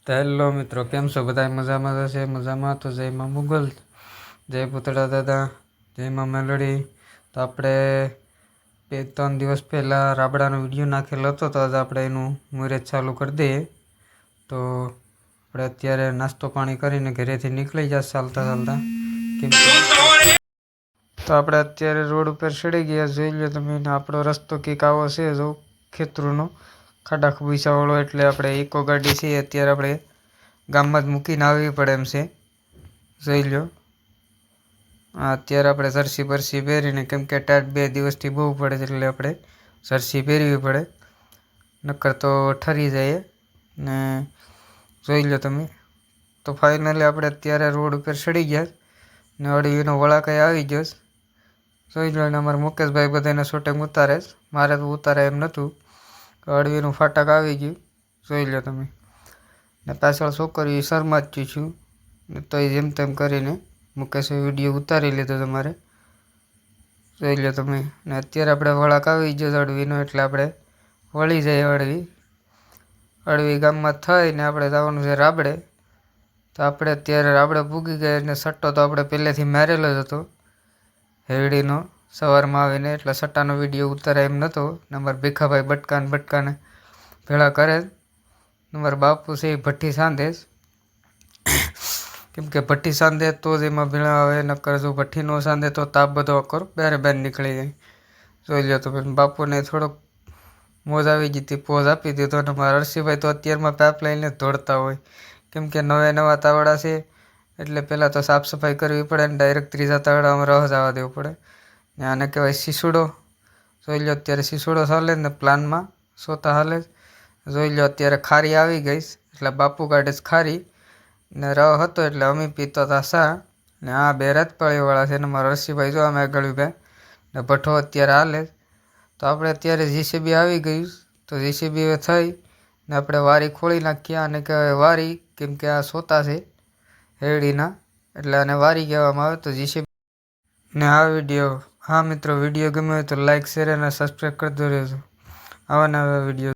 તો હેલો મિત્રો, કેમ છો બધા? મજામાં જશે? મજામાં તો જય માં મુગલ, જય પૂતળા દાદા, જય માં મેલડી. તો આપણે 2-3 દિવસ પહેલાં રાબડાનો વિડીયો નાખેલો હતો, તો આજે આપણે એનું મુહૂર્ત ચાલુ કરી દઈએ. તો આપણે અત્યારે નાસ્તો પાણી કરીને ઘરેથી નીકળી જશે ચાલતા ચાલતા. તો આપણે અત્યારે રોડ ઉપર ચડી ગયા. જોઈ લો તમે, આપણો રસ્તો કંઈક આવો છે જો ખેતરોનો ખાડા ખુબીસાવાળો. એટલે આપણે ઇકો ગાડી છે અત્યારે આપણે ગામમાં જ મૂકીને આવવી પડે એમ છે. જોઈ લો, અત્યારે આપણે જર્સી બરસી પહેરીને, કેમ કે ટાટ 2 દિવસથી બહુ પડે છે એટલે આપણે જર્સી પહેરવી પડે, નક્કર તો ઠરી જાય. ને જોઈ લો તમે, તો ફાઇનલી આપણે અત્યારે રોડ ઉપર ચડી ગયા ને અડવીનો વળાકાઈ આવી ગયો. જોઈ લો, ને અમારા મુકેશભાઈ બધાને શૂટિંગ ઉતારે છે. મારે તો ઉતારે એમ નહોતું, અડવીનું ફાટક આવી ગયું. જોઈ લો તમે, ને પાછળ છોકરી શરમાતી છું તો એ જેમ તેમ કરીને મુકેશે વિડીયો ઉતારી લીધો તમારે. જોઈ લો તમે, ને અત્યારે આપણે વળાક આવી ગયો અડવીનો, એટલે આપણે વળી જાય અડવી ગામમાં થઈને આપણે જવાનું છે રાબડે. તો આપણે અત્યારે રાબડે પૂગી ગયા, અને સટ્ટો તો આપણે પહેલેથી મારેલો જ હતો હેરડીનો સવારમાં આવીને, એટલે સટ્ટાનો વિડીયો ઉતારાય એમ નહોતો. અમારા ભીખાભાઈ બટકાને ભેળા કરે. અમારા બાપુ છે એ ભઠ્ઠી સાંધે, કેમ કે ભઠ્ઠી સાંધે તો જ એમાં ભેળા આવે, નકર જો ભઠ્ઠી ન સાંધે તો તાપ બધો અકર બહાર નીકળી જાય. જોઈ લો તો બાપુને થોડોક મોજ આવી ગઈ હતી, પોઝ આપી દીધો. અને મારા હર્ષિભાઈ તો અત્યારમાં પાઇપ લઈને દોડતા હોય, કેમ કે નવા તાવડા છે એટલે પહેલાં તો સાફ સફાઈ કરવી પડે અને ડાયરેક્ટ ત્રીજા તાવડામાં રહ જવા દેવું પડે. ને આને કહેવાય શીસુડો. જોઈ લો અત્યારે શીસુડો ચાલે ને પ્લાનમાં સોતા હાલે. જોઈ લો અત્યારે ખારી આવી ગઈ, એટલે બાપુ કાઢે છે ખારી, ને રહ હતો એટલે અમે પીતો હતા શા. ને આ 2 રાજપાળીવાળા છે ને મારા હર્ષિભાઈ જો અમે આગળ ઊભા, ને ભઠ્ઠો અત્યારે હાલે. તો આપણે અત્યારે જીસીબી આવી ગયું, તો જીસીબી થઈ ને આપણે વારી ખોલી નાખીએ. અને કહેવાય વારી, કેમ કે આ સોતા છે હેરડીના, એટલે આને વારી કહેવામાં આવે. તો જીસીબી ને આ વિડીયો, હા મિત્રો, વિડીયો ગમ્યો હોય તો લાઇક, શેર અને સબસ્ક્રાઈબ કરતો રહેજો. આવા નવા વિડીયો